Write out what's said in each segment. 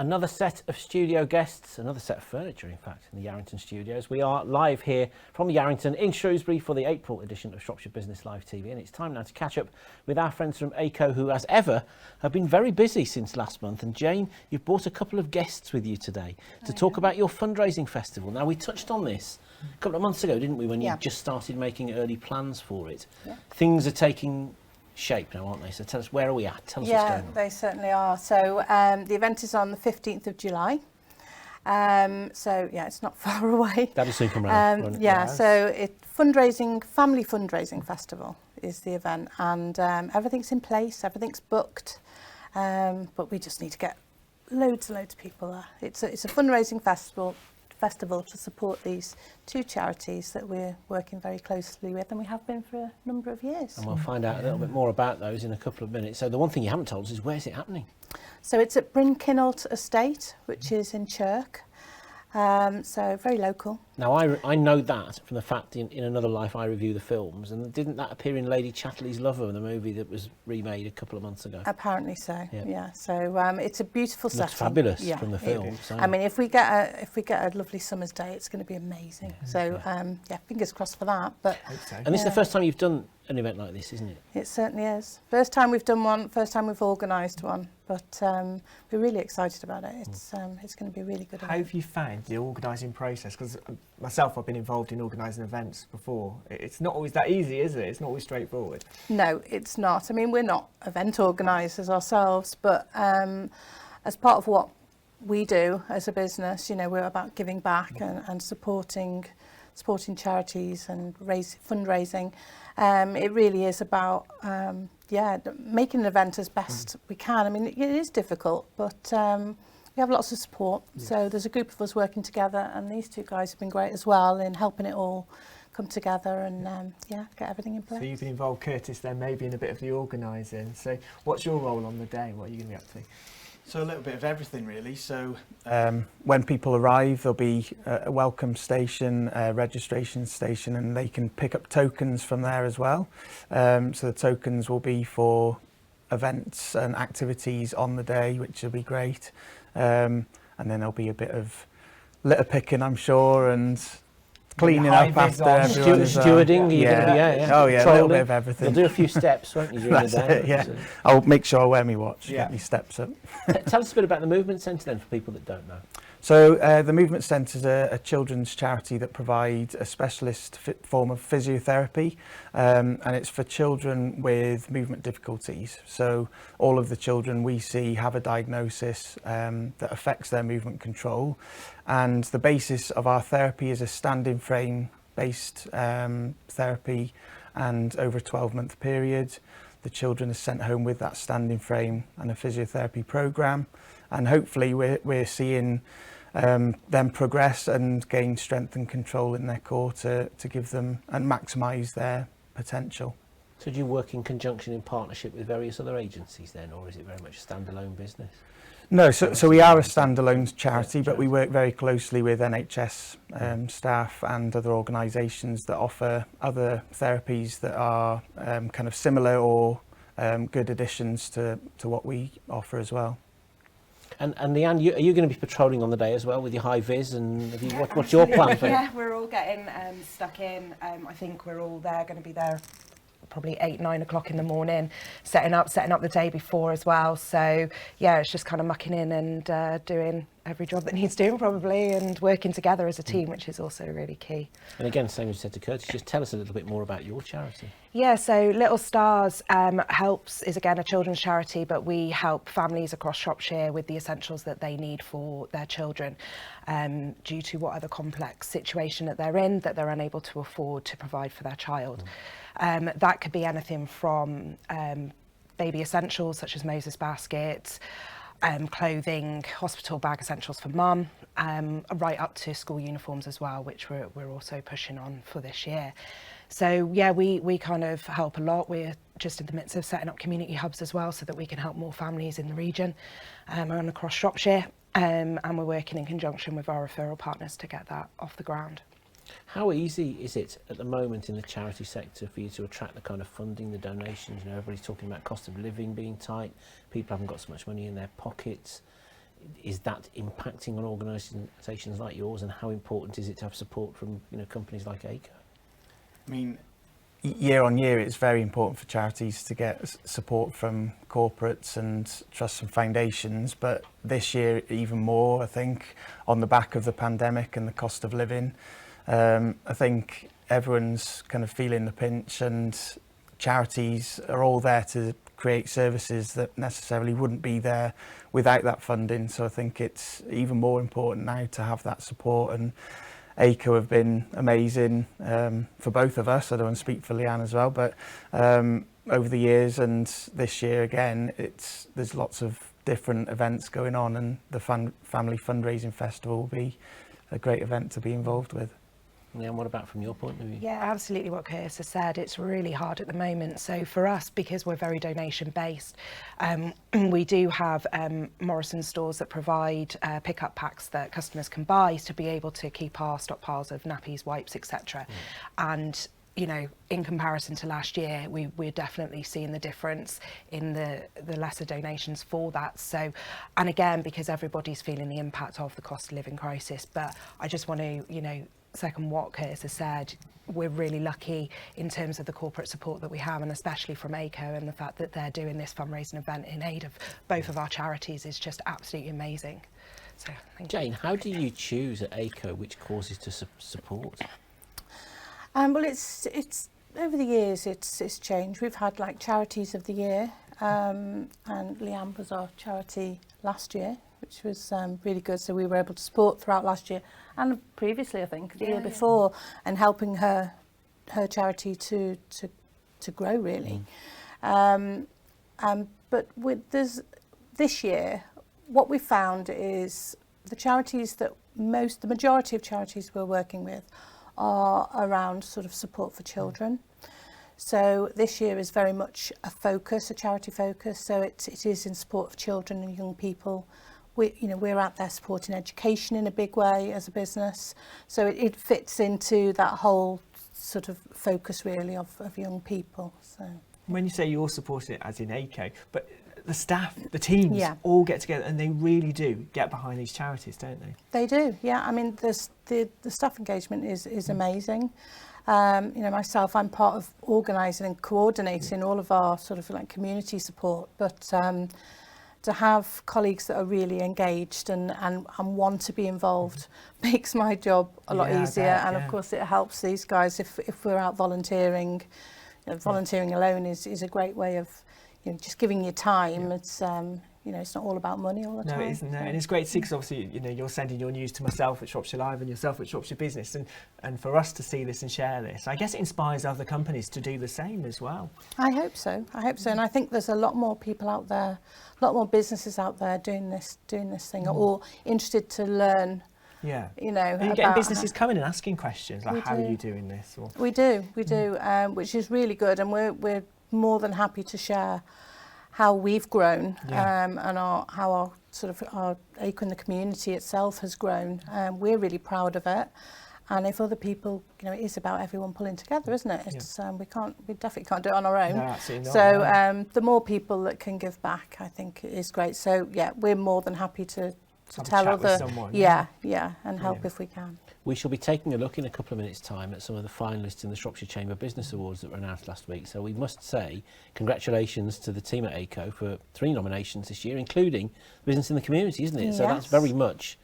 Another set of studio guests, another set of furniture, in fact, in the Yarrington studios. We are live here from the Yarrington in Shrewsbury for the April edition of Shropshire Business Live TV, and it's time now to catch up with our friends from Aico, who, as ever, have been very busy since last month. And Jane, you've brought a couple of guests with you today to talk about your fundraising festival. Now, we touched on this a couple of months ago, didn't we, when you just started making early plans for it. Yeah. Things are taking shape now, aren't they? So tell us, where are we at? Tell us what's going on. Yeah, they certainly are. So the event is on the 15th of July. So yeah, it's not far away. That'll soon come around. So fundraising, family fundraising festival is the event, and everything's in place, everything's booked, but we just need to get loads and loads of people there. It's a fundraising festival to support these two charities that we're working very closely with, and we have been for a number of years. And we'll find out a little bit more about those in a couple of minutes. So the one thing you haven't told us is, where's it happening? So it's at Brynkinholt Estate, which is in Chirk. So very local. Now I know that from the fact in Another Life I review the films, and didn't that appear in Lady Chatterley's Lover, the movie that was remade a couple of months ago? Apparently so. Yeah. So it's a beautiful setting. Looks fabulous from the film. So. I mean, if we get a lovely summer's day, it's going to be amazing. So fingers crossed for that. But and this is the first time you've done an event like this, isn't it? It certainly is. First time we've done one. First time we've organised one. But we're really excited about it. It's going to be a really good. How have you found the organising process? Because myself, I've been involved in organising events before. It's not always that easy, is it? It's not always straightforward. No, it's not. I mean, we're not event organisers ourselves, but as part of what we do as a business, you know, we're about giving back and supporting charities and fundraising. It really is about making an event as best we can. I mean, it is difficult, but we have lots of support. Yes. So there's a group of us working together, and these two guys have been great as well in helping it all come together and get everything in place. So you've been involved, Curtis, then maybe in a bit of the organising. So what's your role on the day? What are you going to be up to? So a little bit of everything really. So when people arrive, there'll be a welcome station, a registration station, and they can pick up tokens from there as well. So the tokens will be for events and activities on the day, which will be great. And then there'll be a bit of litter picking, I'm sure, and cleaning up after everyone. Stewarding, a little bit of everything. You'll do a few steps, won't you, during the day? So. I'll make sure I wear my watch, get my steps up. Tell us a bit about the Movement Centre then, for people that don't know. So the Movement Centre is a children's charity that provides a specialist form of physiotherapy, and it's for children with movement difficulties. So all of the children we see have a diagnosis that affects their movement control, and the basis of our therapy is a standing frame based therapy, and over a 12-month period the children are sent home with that standing frame and a physiotherapy programme, and hopefully we're seeing them progress and gain strength and control in their core to give them and maximise their potential. So do you work in conjunction, in partnership with various other agencies then, or is it very much a standalone business? No, so we are a standalone charity, but we work very closely with NHS staff and other organisations that offer other therapies that are kind of similar or good additions to what we offer as well. And Leanne, are you going to be patrolling on the day as well with your high vis? And what's your plan for it? Yeah, we're all getting stuck in. I think we're all going to be there probably 8-9 o'clock in the morning, setting up the day before as well. So yeah, it's just kind of mucking in and doing every job that needs doing probably, and working together as a team, which is also really key. And again, same as you said to Curtis, just tell us a little bit more about your charity. Yeah, so Little Stars is again a children's charity, but we help families across Shropshire with the essentials that they need for their children due to whatever complex situation that they're in, that they're unable to afford to provide for their child. That could be anything from baby essentials such as Moses baskets, clothing, hospital bag essentials for mum, right up to school uniforms as well, which we're also pushing on for this year. So yeah, we kind of help a lot. We're just in the midst of setting up community hubs as well, so that we can help more families in the region and across Shropshire, and we're working in conjunction with our referral partners to get that off the ground. How easy is it at the moment in the charity sector for you to attract the kind of funding, the donations? You know, everybody's talking about cost of living being tight, people haven't got so much money in their pockets. is that impacting on organisations like yours, and how important is it to have support from companies like Aico? I mean, year on year, it's very important for charities to get support from corporates and trusts and foundations, but this year even more, I think, on the back of the pandemic and the cost of living. I think everyone's kind of feeling the pinch, and charities are all there to create services that necessarily wouldn't be there without that funding. So I think it's even more important now to have that support, and Aico have been amazing for both of us. I don't want to speak for Leanne as well, but over the years and this year again, there's lots of different events going on, and the Family Fundraising Festival will be a great event to be involved with. Leanne, what about from your point of view? Yeah, absolutely what Curtis has said. It's really hard at the moment. So for us, because we're very donation based, we do have Morrison stores that provide pick-up packs that customers can buy to be able to keep our stockpiles of nappies, wipes, etc. And in comparison to last year, we're definitely seeing the difference in the lesser donations for that. So, and again, because everybody's feeling the impact of the cost of living crisis. But I just want to, second what Curtis has said, we're really lucky in terms of the corporate support that we have, and especially from Aico, and the fact that they're doing this fundraising event in aid of both of our charities is just absolutely amazing. So, Jane, how do you choose at Aico which causes to support? Well, it's over the years it's changed. We've had like charities of the year, and Leanne was our charity last year, which was really good. So we were able to support throughout last year and previously, I think, the year before, and helping her charity to grow really. But with this year, what we found is the charities that the majority of charities we're working with are around sort of support for children. So this year is very much a charity focus. So it is in support of children and young people. We're out there supporting education in a big way as a business. So it fits into that whole sort of focus really of young people. So when you say you're supporting it as in Aico, but the staff, the teams, all get together and they really do get behind these charities, don't they? They do, yeah. I mean, the staff engagement is amazing. Myself, I'm part of organising and coordinating all of our sort of like community support, but to have colleagues that are really engaged and want to be involved makes my job a lot easier. Of course, it helps these guys if we're out volunteering. Volunteering alone is a great way of just giving your time. It's it's not all about money all the time. No, it isn't. No. And it's great to see, because obviously you're sending your news to myself at Shropshire Live and yourself at Shropshire Business, and for us to see this and share this, I guess it inspires other companies to do the same as well. I hope so, and I think there's a lot more people out there, a lot more businesses out there doing this thing, or interested to learn. Yeah. And you're getting businesses coming and asking questions like, how are you doing this? Or, we do, which is really good, and we're more than happy to share how we've grown, and how our Aico and the community itself has grown. We're really proud of it, and if other people, it is about everyone pulling together, isn't it? It's we definitely can't do it on our own. No, absolutely not. So the more people that can give back, I think is great. So we're more than happy to tell other, and help if we can. We shall be taking a look in a couple of minutes' time at some of the finalists in the Shropshire Chamber Business Awards that were announced last week. So we must say congratulations to the team at Aico for 3 nominations this year, including Business in the Community, isn't it? Yes. So that's very much,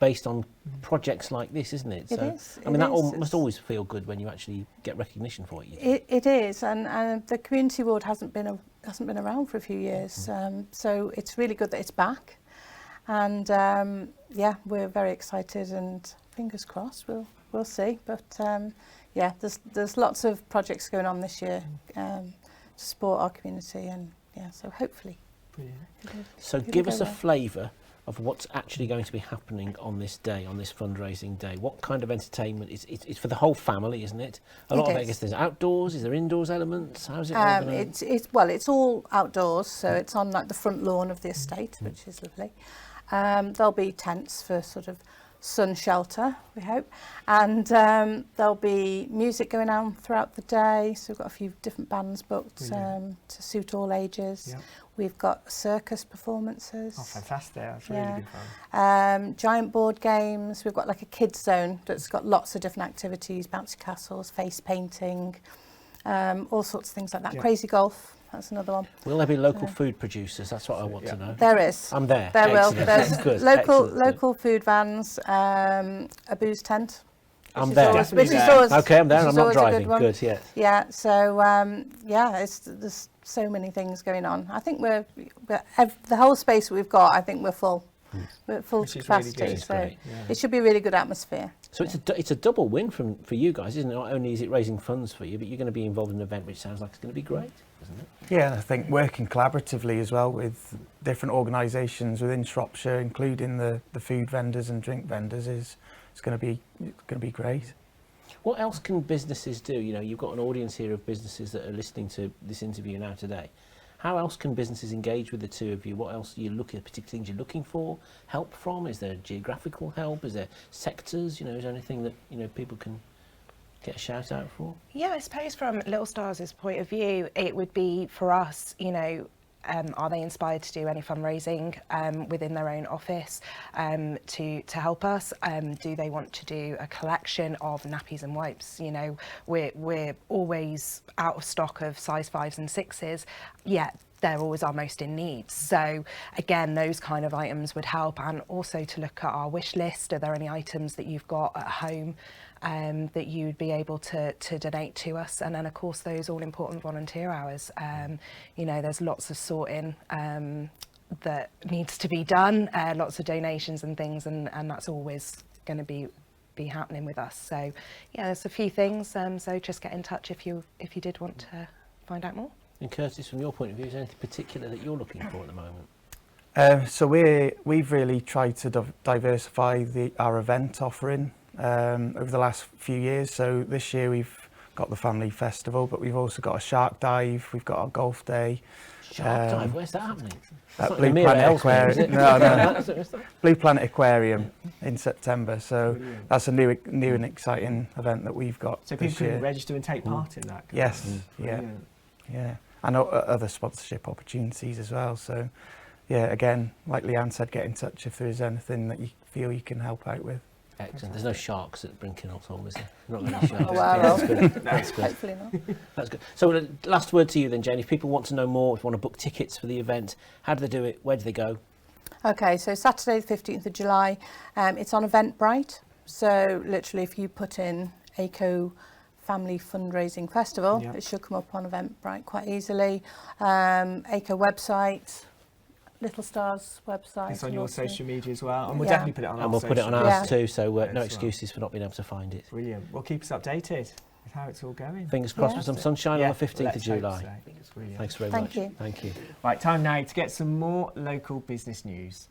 based on projects like this, isn't it? It so, is. I mean, must always feel good when you actually get recognition for what you do. It is, and the Community Award hasn't been around for a few years, so it's really good that it's back. And we're very excited, and fingers crossed we'll see. But there's lots of projects going on this year to support our community, and so hopefully. Brilliant. So give us a flavour of what's actually going to be happening on this day, on this fundraising day. What kind of entertainment? It's for the whole family, isn't it? A lot of it, I guess, there's outdoors. Is there indoors elements? How's it organised? It's all outdoors, so it's on like the front lawn of the estate, which is lovely. There'll be tents for sort of sun shelter, we hope. And there'll be music going on throughout the day. So we've got a few different bands booked to suit all ages. Yep. We've got circus performances. Oh, fantastic. That's really good fun. Giant board games. We've got like a kids zone that's got lots of different activities, bouncy castles, face painting, all sorts of things like that. Yeah. Crazy golf. That's another one. Will there be local food producers? That's what I want to know. There is. I'm there. There will. Excellent. There's Good. local food vans, a booze tent. I'm which is there. always- which is Definitely always- Okay, I'm there. which I'm is not always a good driving. one. Good, yes. Yeah. So there's so many things going on. I think the whole space we've got. I think we're full. We're at full Which is really capacity. good. Which is So great. it should be a really good atmosphere. So it's a double win for you guys, isn't it? Not only is it raising funds for you, but you're going to be involved in an event which sounds like it's going to be great, isn't it? Yeah, and I think working collaboratively as well with different organisations within Shropshire, including the food vendors and drink vendors, is going to be great. What else can businesses do? You know, you've got an audience here of businesses that are listening to this interview now today. How else can businesses engage with the two of you? What else are you looking at? Particular things you're looking for help from? Is there geographical help? Is there sectors? You know, is there anything that people can get a shout out for? Yeah, I suppose from Little Stars' point of view, it would be for us, are they inspired to do any fundraising within their own office to help us? Do they want to do a collection of nappies and wipes? We're always out of stock of size 5s and 6s, yet they're always our most in need. So again, those kind of items would help, and also to look at our wish list. Are there any items that you've got at home that you'd be able to donate to us? And then of course those all important volunteer hours. There's lots of sorting that needs to be done, lots of donations and things, and that's always going to be happening with us. So yeah, there's a few things, so just get in touch if you did want to find out more. And Curtis, from your point of view, is there anything particular that you're looking for at the moment? So we've really tried to diversify our event offering over the last few years. So this year we've got the family festival, but we've also got a shark dive, we've got our golf day. Shark dive, where's that happening? At It's Blue not near Planet Ellesmere, is it? Aquarium. No. Blue Planet Aquarium in September. So Brilliant. that's a new and exciting event that we've got. So this people can year. register and take part in that. Yes, yeah. Brilliant. Yeah, and other sponsorship opportunities as well. So, yeah, again, like Leanne said, get in touch if there is anything that you feel you can help out with. Excellent. There's no sharks at Brinkenholt, is there? Not many sharks. Oh, wow. That's good. That's good. Hopefully not. That's good. So last word to you then, Jane. If people want to know more, if you want to book tickets for the event, how do they do it? Where do they go? Okay, so Saturday the 15th of July, it's on Eventbrite. So literally if you put in Aico Family Fundraising Festival, Yep. it should come up on Eventbrite quite easily. Aico website, Little Stars website. It's on and your also- social media as well, and we'll Yeah. definitely put it on And our we'll put it on social. ours Yeah. too, so no Excellent. excuses for not being able to find it. Brilliant. Well, keep us updated with how it's all going. Fingers crossed Yeah. for some sunshine Yeah, on the 15th of let's hope July. so. Brilliant. Thanks very Thank much. you. Thank you. Right, time now to get some more local business news.